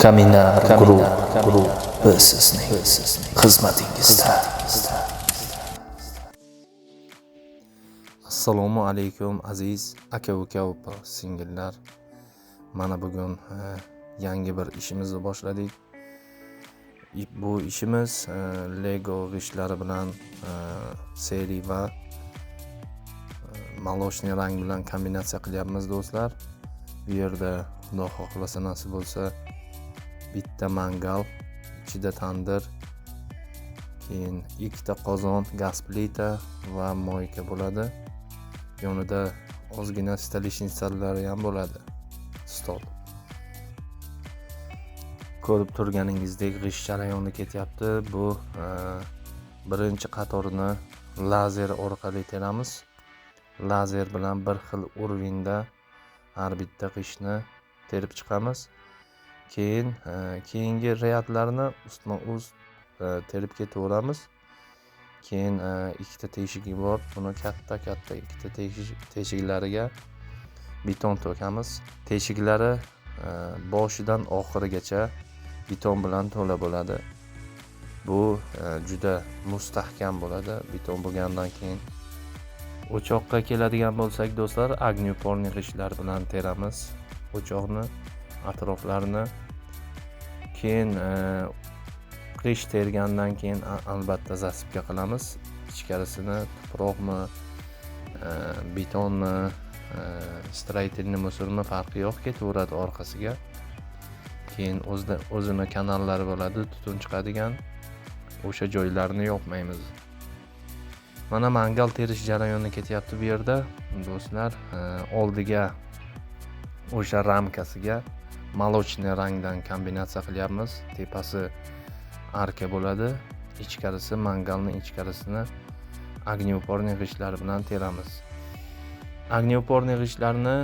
Kaminar Group biz sizning xizmatingizda. Assalomu alaykum aziz aka-uka opa singillar. Mana bugun yangi bir ishimizni boshladik. Bu ishimiz Lego g'ishlari bilan seri va maloshniy rang bilan kombinatsiya qilyapmiz do'stlar. Bu yerda Xudo xohlasa nasib bo'lsa bitta mangal, ichida tandir, keyin ikkita qozon, gaz plita va moyka bo'ladi. Yonida ozgina stalishnisalari ham bo'ladi. Stol. Ko'rib turganingizdek g'isht jarayoni ketyapti. Bu birinchi qatorini lazer orqali teramiz. Lazer bilan bir xil urvinda har bitta g'ishtni terib chiqamiz. Keyin keyingi reyatlarni ustma-ust terib ketaveramiz. Keyin ikkita teshigi bor. Buni katta ikkita teshiklariga beton to'kamiz. Teshiklari boshidan oxirigacha beton bilan to'la bo'ladi. Bu juda mustahkam bo'ladi. Beton bo'lgandan keyin o'choqqa keladigan bo'lsak do'stlar, agnyuporni g'ishtlar bilan teramiz o'choqni atroflarini. Keyin g'isht tergandan keyin albatta zasipka qilamiz. Ichkarisini tuproqmi, betonmi, straytelni musurmi farqi yo'q, ketaveradi orqasiga. Keyin o'zini kanallari bo'ladi, tutun chiqadigan. O'sha joylarni yopmaymiz. Mana mangal terish jarayoni ketyapti bu yerda do'stlar. Oldiga o'sha ramkasiga malochniy rangdan kombinatsiya qilyapmiz. Tepasi arka bo'ladi, ichkarisi mangalning ichkarisini agnyuporni g'ishtlar bilan teramiz. Agnyuporni g'ishtlarni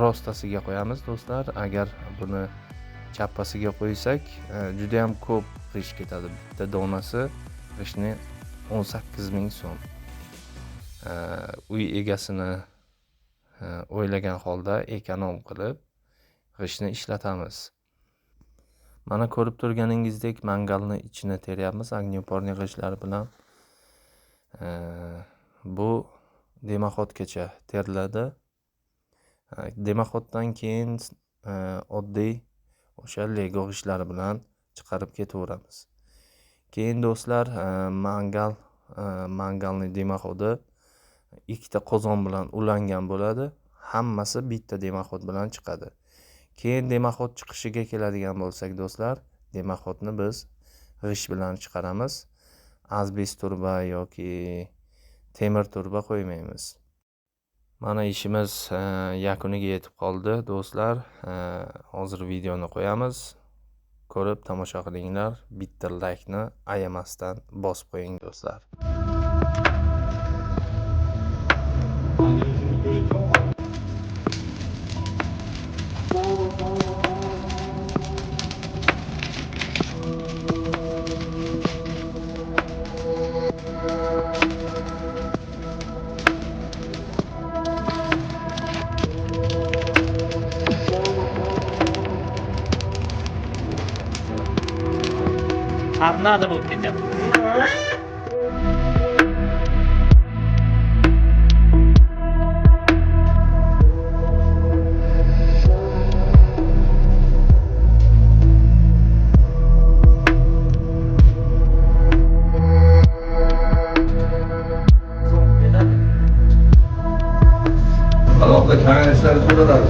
rostasiga qo'yamiz do'stlar. Agar buni chappasiga qo'ysak, juda ham ko'p g'isht ketadi. Bitta donasi g'ishtni 18,000 so'm. Uy egasini o'ylagan holda ekonom qilib g'ishtni ishlatamiz. Mana ko'rib turganingizdek mangalni ichini teryapmiz agnyuporni g'ishtlar bilan. Bu demaxodgacha teriladi. Demaxoddan keyin oddiy o'sha Lego g'ishtlari bilan chiqarib ketaveramiz. Keyin do'stlar mangalni demaxodi ikkita qozon bilan ulangan bo'ladi. Hammasi bitta demaxod bilan chiqadi. Keyin demaxod chiqishiga keladigan bo'lsak do'stlar, demaxodni biz g'isht bilan chiqaramiz. Azbest turba yoki temir turba qo'ymaymiz. Mana ishimiz yakuniga yetib qoldi do'stlar. Hozir videoni qo'yamiz. Ko'rib tomosha qilinglar. Bitta laykni ayamasdan bosib qo'ying do'stlar. Hamnada bo'lib ketyapti. Alohida kanalistlar to'lalar.